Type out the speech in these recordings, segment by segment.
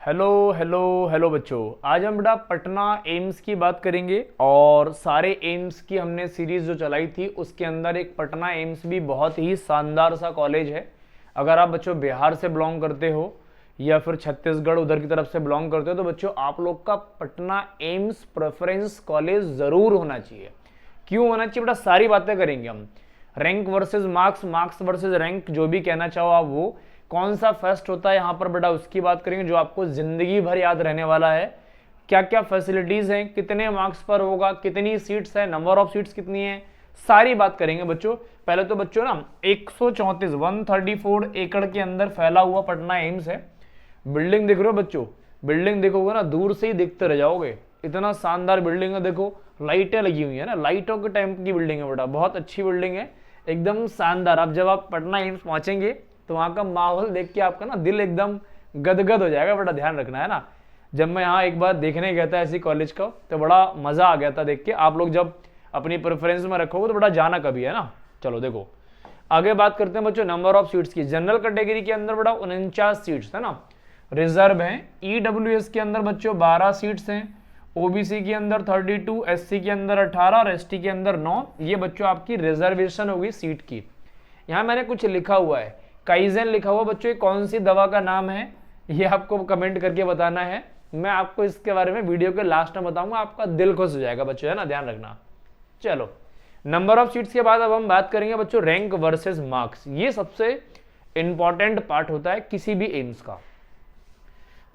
Hello hello hello बच्चों, आज हम बेटा पटना एम्स की बात करेंगे। और सारे एम्स की हमने सीरीज जो चलाई थी उसके अंदर एक पटना एम्स भी बहुत ही शानदार सा कॉलेज है। अगर आप बच्चों बिहार से बिलोंग करते हो या फिर छत्तीसगढ़ उधर की तरफ से बिलोंग करते हो तो बच्चों आप लोग का पटना एम्स प्रेफरेंस कॉलेज जरूर होना चाहिए। क्यों होना चाहिए बेटा, सारी बातें करेंगे हम। Rank versus marks, marks versus rank, जो भी कहना चाहो आप वो। कौन सा फेस्ट होता है यहाँ पर बेटा उसकी बात करेंगे जो आपको जिंदगी भर याद रहने वाला है। क्या क्या फैसिलिटीज हैं, कितने मार्क्स पर होगा, कितनी सीट्स है, नंबर ऑफ सीट्स कितनी है, सारी बात करेंगे बच्चों। पहले तो बच्चों ना 134 एकड़ के अंदर फैला हुआ पटना एम्स है। बिल्डिंग देख रहे हो बच्चों, बिल्डिंग देखोगे ना दूर से ही देखते रह जाओगे, इतना शानदार बिल्डिंग है। देखो लाइटें लगी हुई है ना, लाइटों के टाइम की बिल्डिंग है बेटा, बहुत अच्छी बिल्डिंग है, एकदम शानदार। अब जब आप पटना एम्स पहुंचेंगे तो वहाँ का माहौल देख के आपका ना दिल एकदम गदगद हो जाएगा बेटा, ध्यान रखना है ना। जब मैं यहाँ एक बार देखने गया था ऐसी कॉलेज का तो बड़ा मजा आ गया था देख के। आप लोग जब अपनी प्रेफरेंस में रखोगे तो बड़ा जाना कभी है ना। चलो देखो आगे बात करते हैं बच्चों नंबर ऑफ सीट्स की। जनरल कैटेगरी के अंदर बड़ा 49 सीट्स है ना, रिजर्व है। ईडब्ल्यूएस के अंदर बच्चों 12 सीट्स हैं, ओबीसी के अंदर 32, एससी के अंदर 18 और एसटी के अंदर 9। ये बच्चों आपकी रिजर्वेशन होगी सीट की। यहाँ मैंने कुछ लिखा हुआ है, काइजन लिखा हुआ बच्चों, ये कौन सी दवा का नाम है ये आपको कमेंट करके बताना है। मैं आपको इसके बारे में वीडियो के लास्ट में बताऊंगा, आपका दिल खुश हो जाएगा बच्चों, है ना, ध्यान रखना। चलो नंबर ऑफ सीट्स के बाद अब हम बात करेंगे बच्चों रैंक वर्सेस मार्क्स। ये सबसे इंपॉर्टेंट पार्ट होता है किसी भी एम्स का।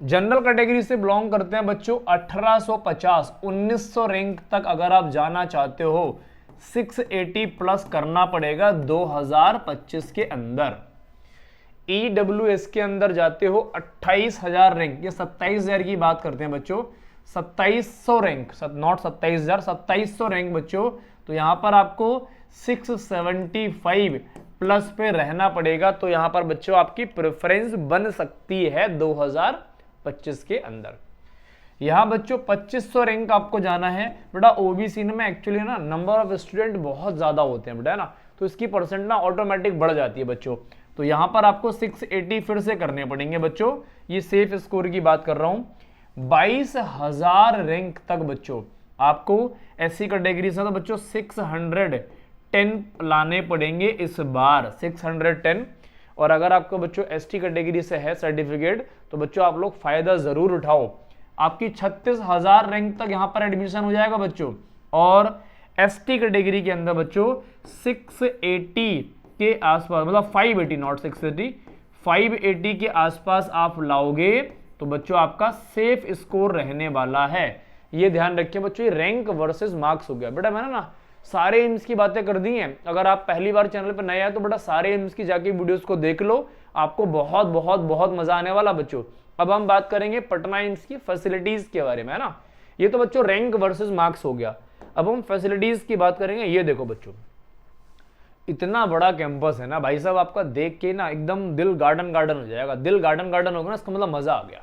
जनरल कैटेगरी से बिलोंग करते हैं बच्चों 1850 1900 रैंक तक अगर आप जाना चाहते हो 680 प्लस करना पड़ेगा 2025 के अंदर। ईडब्ल्यूएस के अंदर जाते हो 28,000 रैंक, ये 27,000 की बात करते हैं बच्चों, 2700 रैंक, नॉट 27,000, 2700 रैंक बच्चों। तो यहां पर आपको 675 प्लस पे रहना पड़ेगा। तो यहां पर बच्चों आपकी प्रेफरेंस बन सकती है 2025 के अंदर। यहां बच्चों 2500 रैंक आपको जाना है बेटा। ओबीसी में एक्चुअली ना नंबर ऑफ स्टूडेंट बहुत ज्यादा होते हैं बेटा, है ना, तो इसकी परसेंट ना ऑटोमेटिक बढ़ जाती है बच्चों। तो यहां पर आपको 680 फिर से करने पड़ेंगे बच्चों। ये सेफ स्कोर की बात कर रहा हूं। 22,000 रैंक तक बच्चों आपको एससी कैटेगरी से तो बच्चों 610 लाने पड़ेंगे इस बार, 610। और अगर आपको बच्चों एसटी कैटेगरी से है सर्टिफिकेट तो बच्चों आप लोग फायदा जरूर उठाओ, आपकी 36,000 रैंक तक यहां पर एडमिशन हो जाएगा बच्चों। और एसटी कैटेगरी के अंदर बच्चों 680 के आसपास, मतलब 580 नॉट 680, 580 के आसपास आप लाओगे तो बच्चों आपका सेफ स्कोर रहने वाला है। ये ध्यान रखिए बच्चों, ये रैंक वर्सेस मार्क्स हो गया बेटा। मैंने ना सारे एम्स की बातें कर दी हैं। अगर आप पहली बार चैनल पर नए आए तो बेटा सारे एम्स की जाके वीडियोस को देख लो, आपको बहुत बहुत बहुत मजा आने वाला बच्चों। अब हम बात करेंगे पटना एम्स की फैसिलिटीज के बारे में, है ना। ये तो बच्चों रैंक वर्सेस मार्क्स हो गया। अब हम फैसिलिटीज की बात करेंगे। ये देखो बच्चों इतना बड़ा कैंपस है ना भाई साहब, आपका देख के ना एकदम दिल गार्डन गार्डन हो जाएगा। दिल गार्डन गार्डन होगा ना, इसका मतलब मजा आ गया।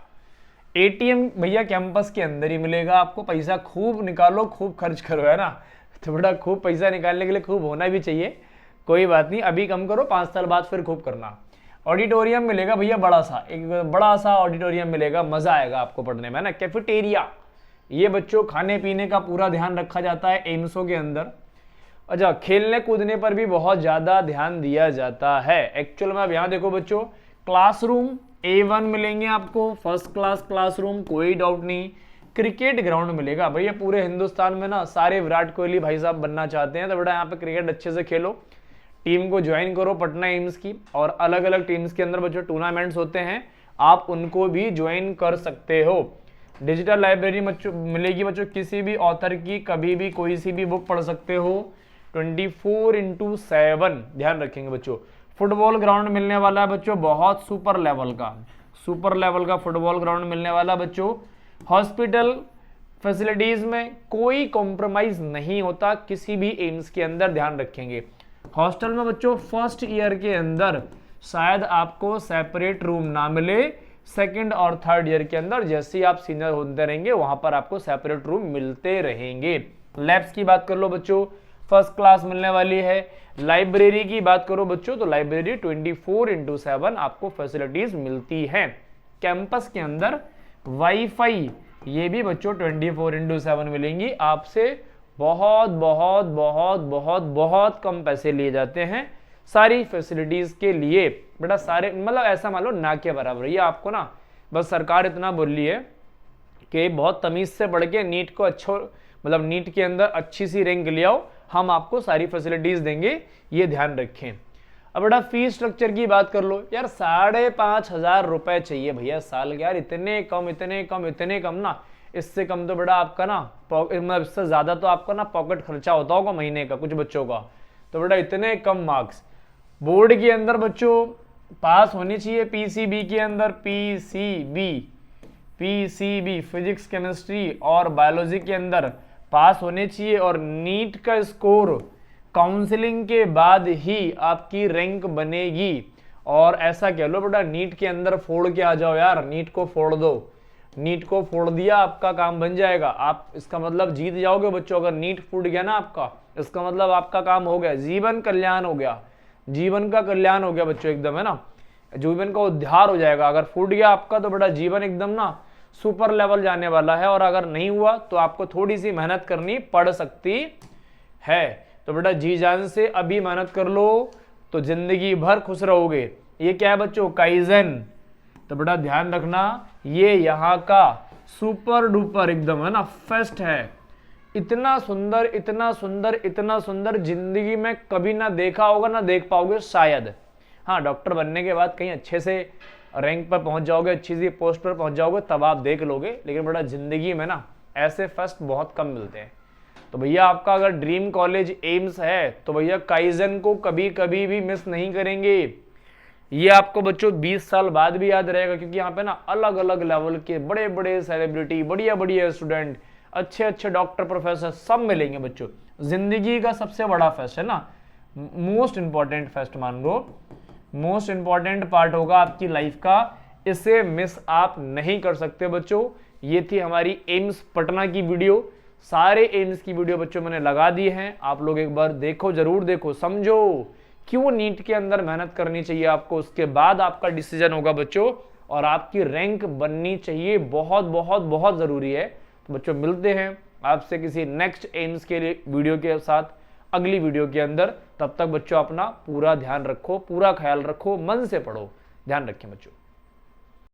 एटीएम भैया कैंपस के अंदर ही मिलेगा आपको, पैसा खूब निकालो खूब खर्च करो, है ना। तो बेटा खूब पैसा निकालने के लिए खूब होना भी चाहिए, कोई बात नहीं, अभी कम करो 5 साल बाद फिर खूब करना। ऑडिटोरियम मिलेगा भैया बड़ा सा, एक बड़ा सा ऑडिटोरियम मिलेगा, मजा आएगा आपको पढ़ने में, है ना। कैफेटेरिया, ये बच्चों खाने पीने का पूरा ध्यान रखा जाता है एम्सों के अंदर। अच्छा, खेलने कूदने पर भी बहुत ज्यादा ध्यान दिया जाता है एक्चुअल में। अब यहाँ देखो बच्चों क्लासरूम A1 मिलेंगे आपको, फर्स्ट क्लास क्लासरूम, कोई डाउट नहीं। क्रिकेट ग्राउंड मिलेगा भैया, पूरे हिंदुस्तान में ना सारे विराट कोहली भाई साहब बनना चाहते हैं तो बेटा यहाँ पे क्रिकेट अच्छे से खेलो, टीम को ज्वाइन करो पटना एम्स की। और अलग अलग टीम्स के अंदर बच्चों टूर्नामेंट्स होते हैं, आप उनको भी ज्वाइन कर सकते हो। डिजिटल लाइब्रेरी मिलेगी बच्चों, किसी भी ऑथर की कभी भी कोई सी भी बुक पढ़ सकते हो 24/7, ध्यान रखेंगे बच्चों। फुटबॉल ग्राउंड मिलने वाला है बच्चों, बहुत सुपर लेवल का फुटबॉल ग्राउंड मिलने वाला बच्चों। हॉस्पिटल फैसिलिटीज में कोई कॉम्प्रोमाइज नहीं होता किसी भी एम्स के अंदर, ध्यान रखेंगे। हॉस्टल में बच्चों फर्स्ट ईयर के अंदर शायद आपको सेपरेट रूम ना मिले, सेकंड और थर्ड ईयर के अंदर जैसे ही आप सीनियर होते रहेंगे वहां पर आपको सेपरेट रूम मिलते रहेंगे। लैब्स की बात कर लो बच्चों, फर्स्ट क्लास मिलने वाली है। लाइब्रेरी की बात करो बच्चों तो लाइब्रेरी 24/7 आपको फैसिलिटीज मिलती है। कैंपस के अंदर वाईफाई, ये भी बच्चों 24/7 मिलेंगी। आपसे बहुत बहुत बहुत बहुत बहुत कम पैसे लिए जाते हैं सारी फैसिलिटीज के लिए बेटा। सारे मतलब ऐसा मान लो ना के बराबर। ये आपको ना बस सरकार इतना बोल रही है कि बहुत तमीज से पढ़ के नीट को अच्छा, मतलब नीट के अंदर अच्छी सी रैंक ले आओ, हम आपको सारी फैसिलिटीज देंगे, ये ध्यान रखें। अब बेटा फीस स्ट्रक्चर की बात कर लो यार, 5,500 रुपए चाहिए भैया साल के। यार इतने कम इतने कम इतने कम ना, इससे कम तो बेटा आपका ना मतलब इससे ज्यादा तो आपका ना पॉकेट खर्चा होता होगा महीने का कुछ बच्चों का। तो बेटा इतने कम मार्क्स बोर्ड के अंदर बच्चों पास होनी चाहिए। पीसीबी के अंदर पीसीबी फिजिक्स केमिस्ट्री और बायोलॉजी के अंदर पास होने चाहिए। और नीट का स्कोर काउंसलिंग के बाद ही आपकी रैंक बनेगी। और ऐसा कह लो बेटा नीट के अंदर फोड़ के आ जाओ यार, नीट को फोड़ दो। नीट को फोड़ दिया आपका काम बन जाएगा। आप इसका मतलब जीत जाओगे बच्चों। अगर नीट फूट गया ना आपका, इसका मतलब आपका काम हो गया, जीवन कल्याण हो गया, जीवन का कल्याण हो गया बच्चों एकदम, है ना, जीवन का उद्धार हो जाएगा। अगर फूट गया आपका तो बेटा जीवन एकदम ना सुपर लेवल जाने वाला है। और अगर नहीं हुआ तो आपको थोड़ी सी मेहनत करनी पड़ सकती है। तो बेटा जी जान से अभी मेहनत कर लो तो जिंदगी भर खुश रहोगे। ये क्या है बच्चों, काइजन। तो बेटा ध्यान रखना, ये यहाँ का सुपर डुपर एकदम, है ना, फेस्ट है। इतना सुंदर इतना सुंदर इतना सुंदर जिंदगी में कभी ना देखा होगा, ना देख पाओगे शायद। हाँ, डॉक्टर बनने के बाद कहीं अच्छे से रैंक पर पहुंच जाओगे, अच्छी सी पोस्ट पर पहुंच जाओगे, तब आप देख लोगे। लेकिन बेटा जिंदगी में ना ऐसे फेस्ट बहुत कम मिलते हैं। तो भैया आपका अगर ड्रीम कॉलेज एम्स है तो भैया काइजन को कभी कभी भी मिस नहीं करेंगे। ये आपको बच्चों 20 साल बाद भी याद रहेगा, क्योंकि यहाँ पे ना अलग अलग लेवल के बड़े बड़े सेलिब्रिटी, बढ़िया बढ़िया स्टूडेंट, अच्छे अच्छे डॉक्टर प्रोफेसर सब मिलेंगे बच्चों। जिंदगी का सबसे बड़ा फेस्ट है ना, मोस्ट इंपॉर्टेंट फेस्ट मान लो, मोस्ट इंपॉर्टेंट पार्ट होगा आपकी लाइफ का। इसे मिस आप नहीं कर सकते बच्चों। ये थी हमारी एम्स पटना की वीडियो। सारे एम्स की वीडियो बच्चों मैंने लगा दी हैं, आप लोग एक बार देखो, जरूर देखो, समझो क्यों नीट के अंदर मेहनत करनी चाहिए आपको। उसके बाद आपका डिसीजन होगा बच्चों, और आपकी रैंक बननी चाहिए, बहुत बहुत बहुत जरूरी है। तो बच्चों मिलते हैं आपसे किसी नेक्स्ट एम्स के लिए वीडियो के साथ अगली वीडियो के अंदर। तब तक बच्चों अपना पूरा ध्यान रखो, पूरा ख्याल रखो, मन से पढ़ो, ध्यान रखें बच्चों।